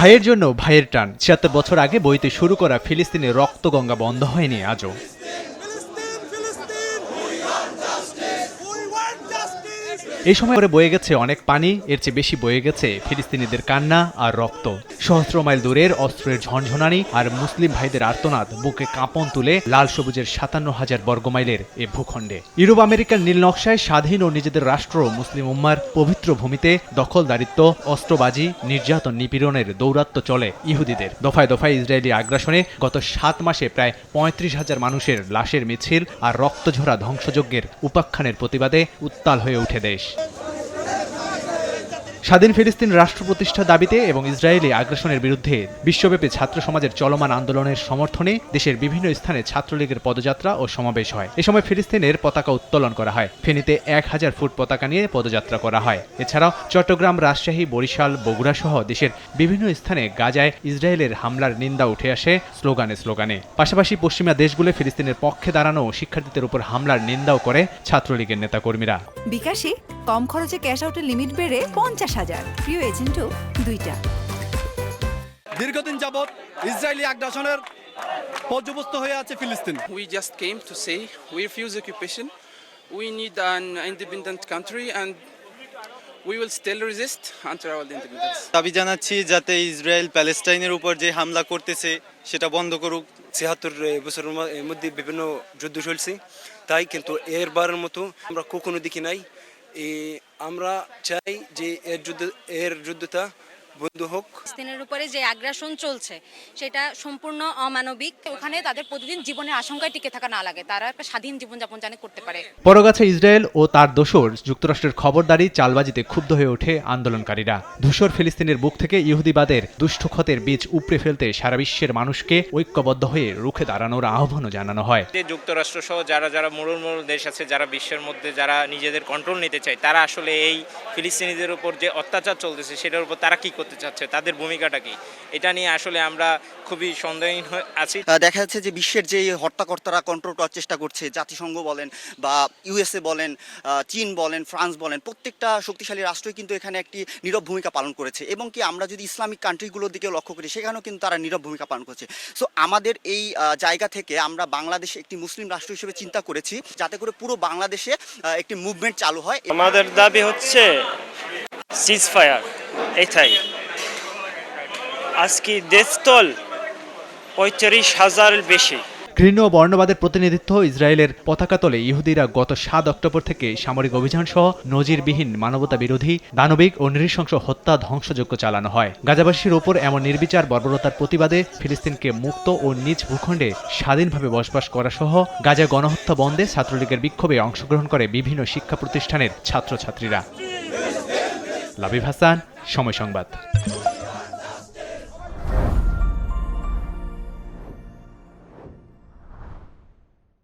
ভাইয়ের জন্য ভাইয়ের টান। ৭৬ বছর আগে বইতে শুরু করা ফিলিস্তিনের রক্তগঙ্গা বন্ধ হয়নি আজও। এই সময় করে বয়ে গেছে অনেক পানি, এর চেয়ে বেশি বয়ে গেছে ফিলিস্তিনিদের কান্না আর রক্ত। সহস্র মাইল দূরের অস্ত্রের ঝনঝনানি আর মুসলিম ভাইদের আর্তনাদ বুকে কাঁপন তুলে লাল সবুজের ৫৭,০০০ বর্গমাইলের এ ভূখণ্ডে। ইউরোপ আমেরিকার নীল নকশায় স্বাধীন ও নিজেদের রাষ্ট্র মুসলিম উম্মার পবিত্র ভূমিতে দখলদারিত্ব, অস্ত্রবাজি, নির্যাতন, নিপীড়নের দৌরাত্ম্য চলে ইহুদিদের। দফায় দফায় ইসরায়েলি আগ্রাসনে গত ৭ মাসে প্রায় ৩৫,০০০ মানুষের লাশের মিছিল আর রক্তঝরা ধ্বংসযজ্ঞের উপাখ্যানের প্রতিবাদে উত্তাল হয়ে ওঠে দেশ। স্বাধীন ফিলিস্তিন রাষ্ট্র প্রতিষ্ঠার দাবিতে এবং ইসরায়েলি আগ্রাসনের বিরুদ্ধে বিশ্বব্যাপী ছাত্র সমাজের চলমান আন্দোলনের সমর্থনে দেশের বিভিন্ন স্থানে ছাত্রলীগের পদযাত্রা ও সমাবেশ হয়। এ সময় ফিলিস্তিনের পতাকা উত্তোলন করা হয়। ফেনীতে ১,০০০ ফুট পতাকা নিয়ে পদযাত্রা করা হয়। এছাড়াও চট্টগ্রাম, রাজশাহী, বরিশাল, বগুড়া সহ দেশের বিভিন্ন স্থানে গাজায় ইসরায়েলের হামলার নিন্দা উঠে আসে স্লোগানে স্লোগানে। পাশাপাশি পশ্চিমা দেশগুলো ফিলিস্তিনের পক্ষে দাঁড়ানো শিক্ষার্থীদের উপর হামলার নিন্দাও করে ছাত্রলীগের নেতাকর্মীরা। বিকাশে কম খরচে ক্যাশ আউটের লিমিট বেড়ে ৫০,০০০। প্রিয় এজেন্টও ২টা। দীর্ঘদিন যাবৎ ইসরায়েলি আগ্রাসনের পর্যবস্ত হয়ে আছে ফিলিস্তিন। We just came to say we refuse occupation. We need an independent country and we will still resist until our independence. দাবি জানাচ্ছি যাতে ইসরায়েল প্যালেস্টাইনের উপর যে হামলা করতেছে সেটা বন্ধ করুক। ৭৬ বছরের মধ্যে বিভিন্ন যুদ্ধ চলছে, তাই কিন্তু এরবারের মতো আমরা কখনো দেখি নাই। আমরা চাই যে এর যুদ্ধটা বন্ধ হোক। ফিলিস্তিনের উপরে যে আগ্রাসন চলছে সেটা সম্পূর্ণ অমানবিক। ওখানে তাদের প্রতিদিন জীবনের আশঙ্কায় টিকে থাকা না লাগে, তারা একটা স্বাধীন জীবনযাপন জানে করতে পারে। পরগাছা ইসরায়েল ও তার দোসর যুক্তরাষ্ট্রের খবরদারি চালবাজিতে ক্ষুব্ধ হয়ে ওঠে আন্দোলনকারীরা। ধূসর ফিলিস্তিনের বুক থেকে ইহুদিবাদের দুষ্ট ক্ষতের বীজ উপড়ে ফেলতে সারা বিশ্বের মানুষকে ঐক্যবদ্ধ হয়ে রুখে দাঁড়ানোর আহ্বানও জানানো হয়। যুক্তরাষ্ট্র সহ যারা মোড়ল দেশ আছে, যারা বিশ্বের মধ্যে যারা নিজেদের কন্ট্রোল নিতে চায়, তারা আসলে এই ফিলিস্তিনিদের উপর যে অত্যাচার চলতেছে সেটার উপর তারা কি করতে চাচ্ছে, তাদের ভূমিকাটা কি, এটা নিয়ে আসলে আমরা খুবই সন্দেহহীন আছি। দেখা যাচ্ছে যে বিশ্বের যে হত্যাকর্তারা কন্ট্রোল করার চেষ্টা করছে, জাতিসংঘ বলেন বা ইউএসএ বলেন, চীন বলেন, ফ্রান্স বলেন, প্রত্যেকটা শক্তিশালী রাষ্ট্রই কিন্তু এখানে একটি নীরব ভূমিকা পালন করেছে। এবং কি আমরা যদি ইসলামিক কান্ট্রিগুলোর দিকে লক্ষ্য করি, সেখানেও কিন্তু তারা নীরব ভূমিকা পালন করছে। সো আমাদের এই জায়গা থেকে আমরা বাংলাদেশে একটি মুসলিম রাষ্ট্র হিসেবে চিন্তা করেছি যাতে করে পুরো বাংলাদেশে একটি মুভমেন্ট চালু হয়। আমাদের দাবি হচ্ছে সিজফায়ার। এটাই আজকে দেশতল ৩৫,০০০ বেশি। ঘৃণ্য বর্ণবাদের প্রতিনিধিত্ব ইসরায়েলের পতাকা তলে ইহুদিরা গত ৭ অক্টোবর থেকে সামরিক অভিযান সহ নজিরবিহীন মানবতা বিরোধী, দানবিক ও নৃশংস হত্যা ধ্বংসযজ্ঞ চালানো হয়। গাজাবাসীর ওপর এমন নির্বিচার বর্বরতার প্রতিবাদে ফিলিস্তিনকে মুক্ত ও নিজ ভূখণ্ডে স্বাধীনভাবে বসবাস করা সহ গাজা গণহত্যা বন্ধে ছাত্রলীগের বিক্ষোভে অংশগ্রহণ করে বিভিন্ন শিক্ষা প্রতিষ্ঠানের ছাত্রছাত্রীরা। লাবিব হাসান, সময় সংবাদ।